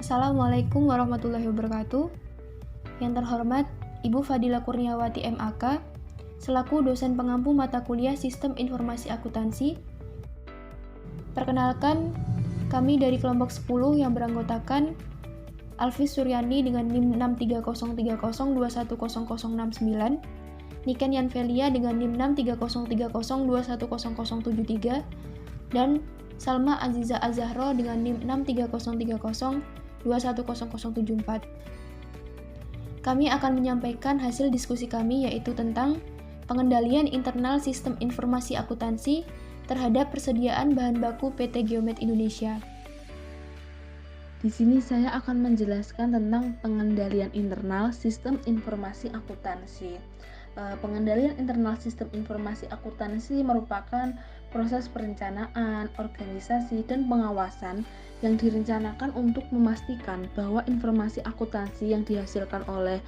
Assalamualaikum warahmatullahi wabarakatuh. Yang terhormat Ibu Fadila Kurniawati MAK, selaku dosen pengampu mata kuliah Sistem Informasi Akuntansi. Perkenalkan, kami dari kelompok 10 yang beranggotakan Alvis Suryani dengan NIM 63030210069, Niken Yanvelia dengan NIM 63030210073, dan Salma Aziza Azahro dengan NIM 63030210074. Kami akan menyampaikan hasil diskusi kami, yaitu tentang pengendalian internal sistem informasi akuntansi terhadap persediaan bahan baku PT Geomet Indonesia. Di sini saya akan menjelaskan tentang pengendalian internal sistem informasi akuntansi. Pengendalian internal sistem informasi akuntansi merupakan proses perencanaan, organisasi, dan pengawasan yang direncanakan untuk memastikan bahwa informasi akuntansi yang dihasilkan oleh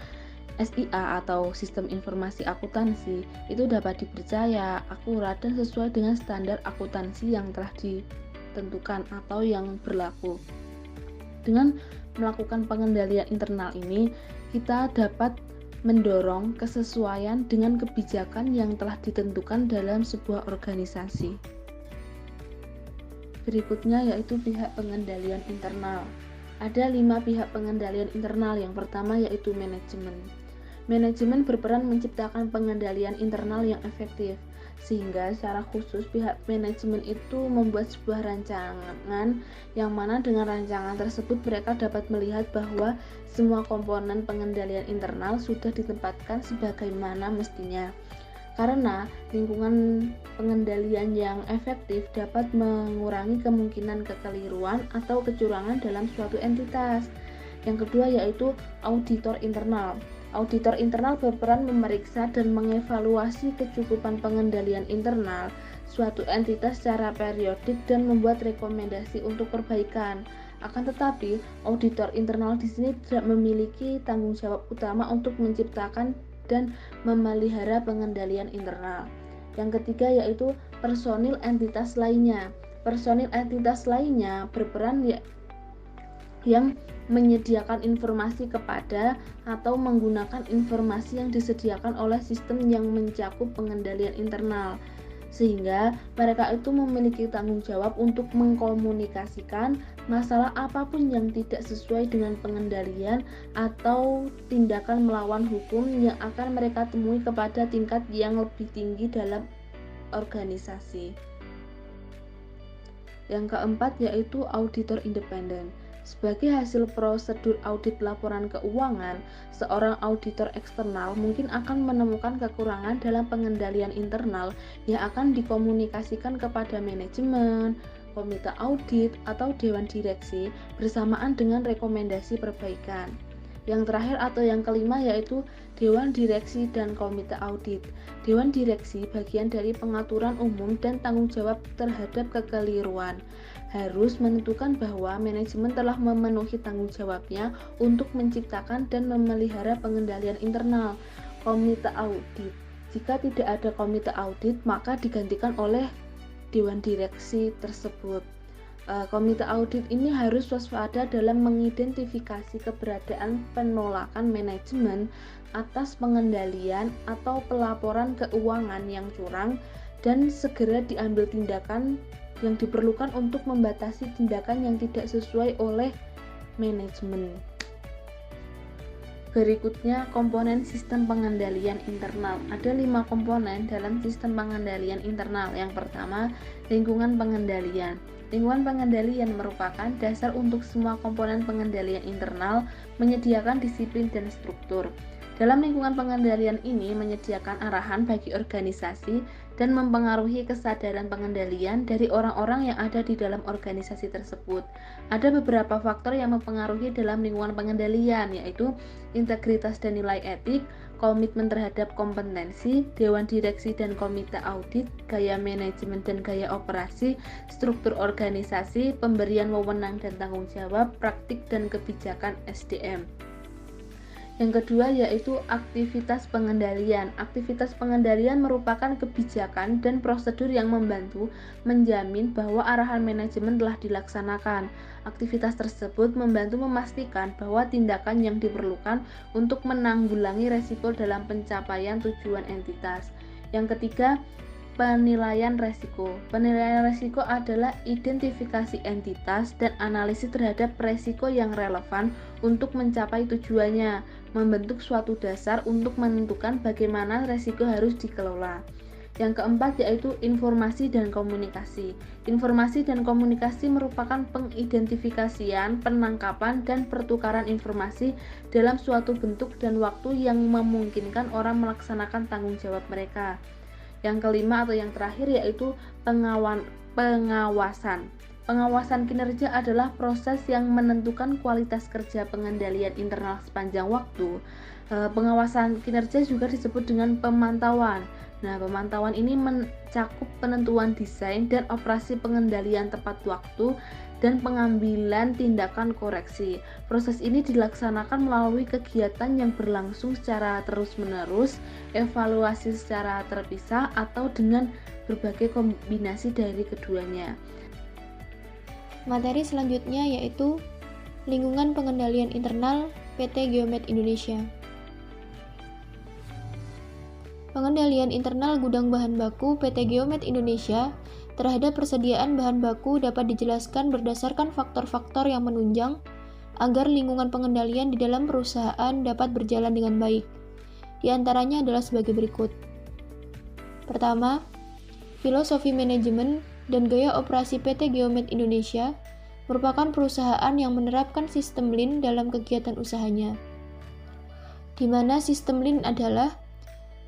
SIA atau Sistem Informasi Akuntansi itu dapat dipercaya, akurat, dan sesuai dengan standar akuntansi yang telah ditentukan atau yang berlaku. Dengan melakukan pengendalian internal ini, kita dapat mendorong kesesuaian dengan kebijakan yang telah ditentukan dalam sebuah organisasi. Berikutnya yaitu pihak pengendalian internal. Ada 5 pihak pengendalian internal. Yang pertama yaitu manajemen. Manajemen berperan menciptakan pengendalian internal yang efektif, sehingga secara khusus pihak manajemen itu membuat sebuah rancangan yang mana dengan rancangan tersebut mereka dapat melihat bahwa semua komponen pengendalian internal sudah ditempatkan sebagaimana mestinya. Karena lingkungan pengendalian yang efektif dapat mengurangi kemungkinan kekeliruan atau kecurangan dalam suatu entitas. Yang kedua yaitu auditor internal. Auditor internal berperan memeriksa dan mengevaluasi kecukupan pengendalian internal suatu entitas secara periodik dan membuat rekomendasi untuk perbaikan. Akan tetapi, auditor internal di sini tidak memiliki tanggung jawab utama untuk menciptakan dan memelihara pengendalian internal. Yang ketiga yaitu personil entitas lainnya. Personil entitas lainnya berperan yang menyediakan informasi kepada atau menggunakan informasi yang disediakan oleh sistem yang mencakup pengendalian internal, sehingga mereka itu memiliki tanggung jawab untuk mengkomunikasikan masalah apapun yang tidak sesuai dengan pengendalian atau tindakan melawan hukum yang akan mereka temui kepada tingkat yang lebih tinggi dalam organisasi. Yang keempat yaitu auditor independen. Sebagai hasil prosedur audit laporan keuangan, seorang auditor eksternal mungkin akan menemukan kekurangan dalam pengendalian internal yang akan dikomunikasikan kepada manajemen, komite audit, atau dewan direksi bersamaan dengan rekomendasi perbaikan. Yang terakhir atau yang kelima yaitu dewan direksi dan komite audit. Dewan direksi bagian dari pengaturan umum dan tanggung jawab terhadap kekeliruan. Harus menentukan bahwa manajemen telah memenuhi tanggung jawabnya untuk menciptakan dan memelihara pengendalian internal. Komite audit. Jika tidak ada komite audit, maka digantikan oleh dewan direksi tersebut. Komite audit ini harus waspada dalam mengidentifikasi keberadaan penolakan manajemen atas pengendalian atau pelaporan keuangan yang curang dan segera diambil tindakan yang diperlukan untuk membatasi tindakan yang tidak sesuai oleh manajemen. Berikutnya, komponen sistem pengendalian internal. Ada 5 komponen dalam sistem pengendalian internal. Yang pertama, lingkungan pengendalian. Lingkungan pengendalian merupakan dasar untuk semua komponen pengendalian internal, menyediakan disiplin dan struktur. Dalam lingkungan pengendalian ini menyediakan arahan bagi organisasi dan mempengaruhi kesadaran pengendalian dari orang-orang yang ada di dalam organisasi tersebut. Ada beberapa faktor yang mempengaruhi dalam lingkungan pengendalian, yaitu integritas dan nilai etik, komitmen terhadap kompetensi, dewan direksi dan komite audit, gaya manajemen dan gaya operasi, struktur organisasi, pemberian wewenang dan tanggung jawab, praktik dan kebijakan SDM. Yang kedua yaitu aktivitas pengendalian. Aktivitas pengendalian merupakan kebijakan dan prosedur yang membantu menjamin bahwa arahan manajemen telah dilaksanakan. Aktivitas tersebut membantu memastikan bahwa tindakan yang diperlukan untuk menanggulangi resiko dalam pencapaian tujuan entitas. Yang ketiga, penilaian resiko. Penilaian resiko adalah identifikasi entitas dan analisis terhadap resiko yang relevan untuk mencapai tujuannya, membentuk suatu dasar untuk menentukan bagaimana resiko harus dikelola. Yang keempat yaitu informasi dan komunikasi. Informasi dan komunikasi merupakan pengidentifikasian, penangkapan, dan pertukaran informasi dalam suatu bentuk dan waktu yang memungkinkan orang melaksanakan tanggung jawab mereka. Yang kelima atau yang terakhir yaitu pengawasan. Pengawasan kinerja adalah proses yang menentukan kualitas kerja pengendalian internal sepanjang waktu. Pengawasan kinerja juga disebut dengan pemantauan. Nah, pemantauan ini mencakup penentuan desain dan operasi pengendalian tepat waktu dan pengambilan tindakan koreksi. Proses ini dilaksanakan melalui kegiatan yang berlangsung secara terus-menerus, evaluasi secara terpisah, atau dengan berbagai kombinasi dari keduanya. Materi selanjutnya yaitu lingkungan pengendalian internal PT Geomet Indonesia. Pengendalian internal gudang bahan baku PT Geomet Indonesia terhadap persediaan bahan baku dapat dijelaskan berdasarkan faktor-faktor yang menunjang agar lingkungan pengendalian di dalam perusahaan dapat berjalan dengan baik. Di antaranya adalah sebagai berikut. Pertama, filosofi manajemen dan gaya operasi PT Geomet Indonesia merupakan perusahaan yang menerapkan sistem Lean dalam kegiatan usahanya, di mana sistem Lean adalah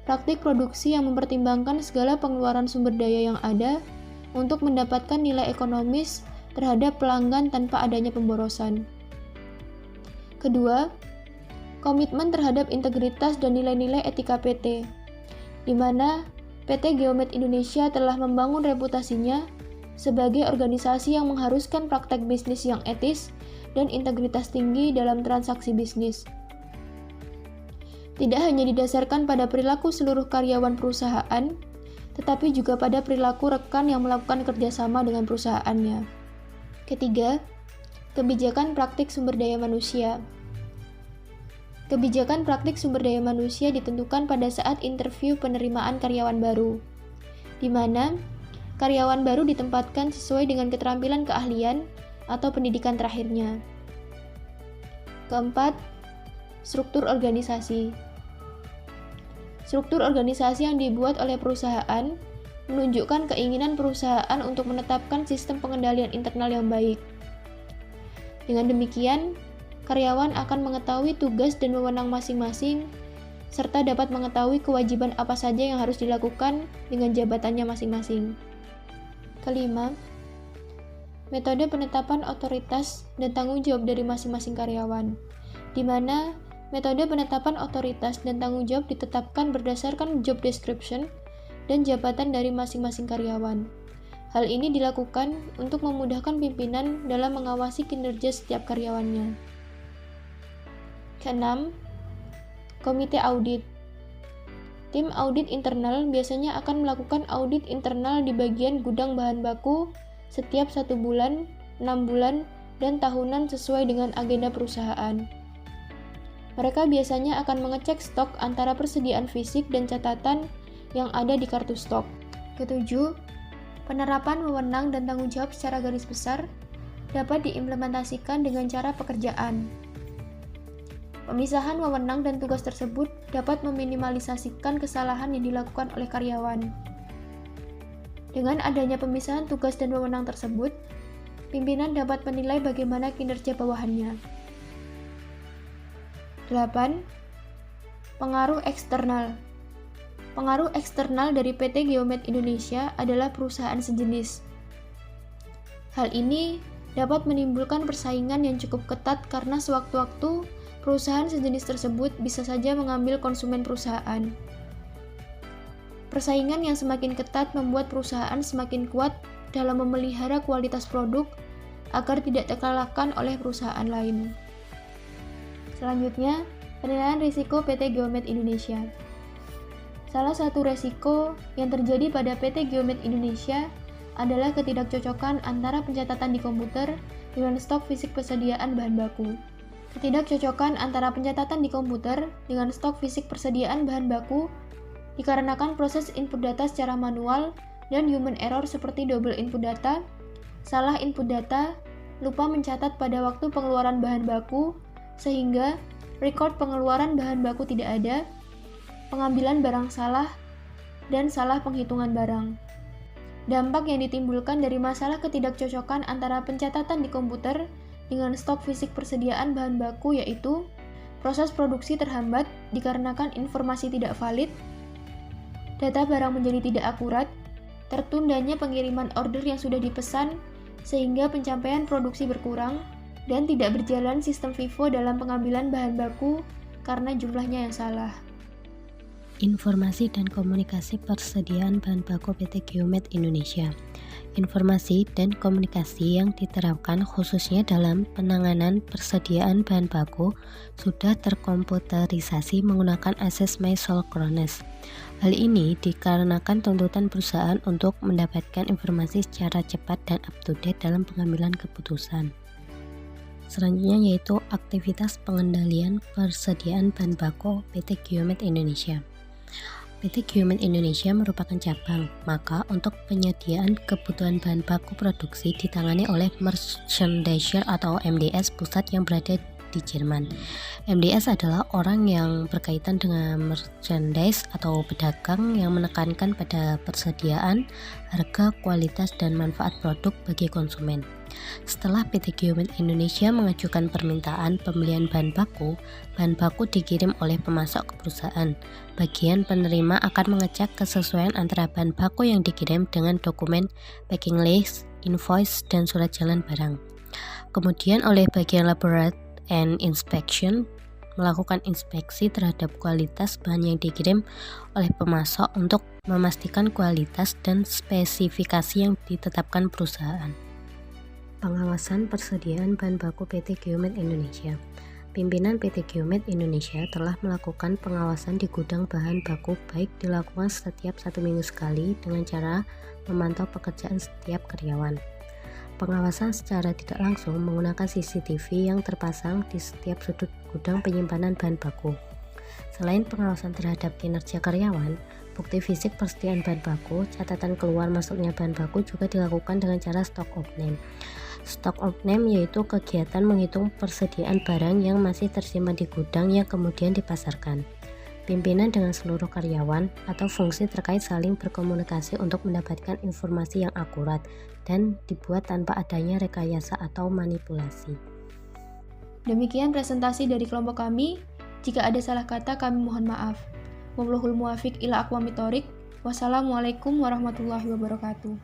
praktik produksi yang mempertimbangkan segala pengeluaran sumber daya yang ada untuk mendapatkan nilai ekonomis terhadap pelanggan tanpa adanya pemborosan. Kedua, komitmen terhadap integritas dan nilai-nilai etika PT, di mana PT Geomet Indonesia telah membangun reputasinya sebagai organisasi yang mengharuskan praktek bisnis yang etis dan integritas tinggi dalam transaksi bisnis. Tidak hanya didasarkan pada perilaku seluruh karyawan perusahaan, tetapi juga pada perilaku rekan yang melakukan kerjasama dengan perusahaannya. Ketiga, kebijakan praktik sumber daya manusia. Kebijakan praktik sumber daya manusia ditentukan pada saat interview penerimaan karyawan baru, di mana karyawan baru ditempatkan sesuai dengan keterampilan keahlian atau pendidikan terakhirnya. Keempat, struktur organisasi. Struktur organisasi yang dibuat oleh perusahaan menunjukkan keinginan perusahaan untuk menetapkan sistem pengendalian internal yang baik. Dengan demikian, karyawan akan mengetahui tugas dan wewenang masing-masing, serta dapat mengetahui kewajiban apa saja yang harus dilakukan dengan jabatannya masing-masing. Kelima, metode penetapan otoritas dan tanggung jawab dari masing-masing karyawan, di mana metode penetapan otoritas dan tanggung jawab ditetapkan berdasarkan job description dan jabatan dari masing-masing karyawan. Hal ini dilakukan untuk memudahkan pimpinan dalam mengawasi kinerja setiap karyawannya. Keenam, komite audit. Tim audit internal biasanya akan melakukan audit internal di bagian gudang bahan baku setiap 1 bulan, 6 bulan, dan tahunan sesuai dengan agenda perusahaan. Mereka biasanya akan mengecek stok antara persediaan fisik dan catatan yang ada di kartu stok. Ketujuh, penerapan wewenang dan tanggung jawab secara garis besar dapat diimplementasikan dengan cara pekerjaan. Pemisahan wewenang dan tugas tersebut dapat meminimalisasikan kesalahan yang dilakukan oleh karyawan. Dengan adanya pemisahan tugas dan wewenang tersebut, pimpinan dapat menilai bagaimana kinerja bawahannya. 8. Pengaruh eksternal. Pengaruh eksternal dari PT Geomet Indonesia adalah perusahaan sejenis. Hal ini dapat menimbulkan persaingan yang cukup ketat karena sewaktu-waktu perusahaan sejenis tersebut bisa saja mengambil konsumen perusahaan. Persaingan yang semakin ketat membuat perusahaan semakin kuat dalam memelihara kualitas produk agar tidak terkalahkan oleh perusahaan lain. Selanjutnya, Penilaian risiko PT Geomet Indonesia. Salah satu risiko yang terjadi pada PT Geomet Indonesia adalah ketidakcocokan antara pencatatan di komputer dengan stok fisik persediaan bahan baku. Ketidakcocokan antara pencatatan di komputer dengan stok fisik persediaan bahan baku dikarenakan proses input data secara manual dan human error seperti double input data, salah input data, lupa mencatat pada waktu pengeluaran bahan baku, sehingga record pengeluaran bahan baku tidak ada, pengambilan barang salah, dan salah penghitungan barang. Dampak yang ditimbulkan dari masalah ketidakcocokan antara pencatatan di komputer dengan stok fisik persediaan bahan baku yaitu proses produksi terhambat dikarenakan informasi tidak valid, data barang menjadi tidak akurat, tertundanya pengiriman order yang sudah dipesan sehingga pencapaian produksi berkurang, dan tidak berjalan sistem FIFO dalam pengambilan bahan baku karena jumlahnya yang salah. Informasi dan komunikasi persediaan bahan baku PT Geomet Indonesia. Informasi dan komunikasi yang diterapkan khususnya dalam penanganan persediaan bahan baku sudah terkomputerisasi menggunakan asynchronous. Hal ini dikarenakan tuntutan perusahaan untuk mendapatkan informasi secara cepat dan up-to-date dalam pengambilan keputusan. Selanjutnya yaitu aktivitas pengendalian persediaan bahan baku PT Geomet Indonesia. PT Geomet Indonesia merupakan cabang, maka untuk penyediaan kebutuhan bahan baku produksi ditangani oleh Merchandiser atau MDS pusat yang berada di Jerman. MDS adalah orang yang berkaitan dengan merchandise atau pedagang yang menekankan pada persediaan, harga, kualitas, dan manfaat produk bagi konsumen. Setelah PT Geomet Indonesia mengajukan permintaan pembelian bahan baku dikirim oleh pemasok ke perusahaan. Bagian penerima akan mengecek kesesuaian antara bahan baku yang dikirim dengan dokumen packing list, invoice, dan surat jalan barang. Kemudian oleh bagian laboratory and inspection melakukan inspeksi terhadap kualitas bahan yang dikirim oleh pemasok untuk memastikan kualitas dan spesifikasi yang ditetapkan perusahaan. Pengawasan persediaan bahan baku PT Geomet Indonesia. Pimpinan PT Geomet Indonesia telah melakukan pengawasan di gudang bahan baku baik dilakukan setiap 1 minggu sekali dengan cara memantau pekerjaan setiap karyawan. Pengawasan secara tidak langsung menggunakan CCTV yang terpasang di setiap sudut gudang penyimpanan bahan baku. Selain pengawasan terhadap kinerja karyawan, bukti fisik persediaan bahan baku, catatan keluar masuknya bahan baku juga dilakukan dengan cara stock of name. Stock of name yaitu kegiatan menghitung persediaan barang yang masih tersimpan di gudang yang kemudian dipasarkan. Pimpinan dengan seluruh karyawan atau fungsi terkait saling berkomunikasi untuk mendapatkan informasi yang akurat dan dibuat tanpa adanya rekayasa atau manipulasi. Demikian presentasi dari kelompok kami. Jika ada salah kata kami mohon maaf. Wallahul muwaffiq ila aqwamit thoriq. Wassalamualaikum warahmatullahi wabarakatuh.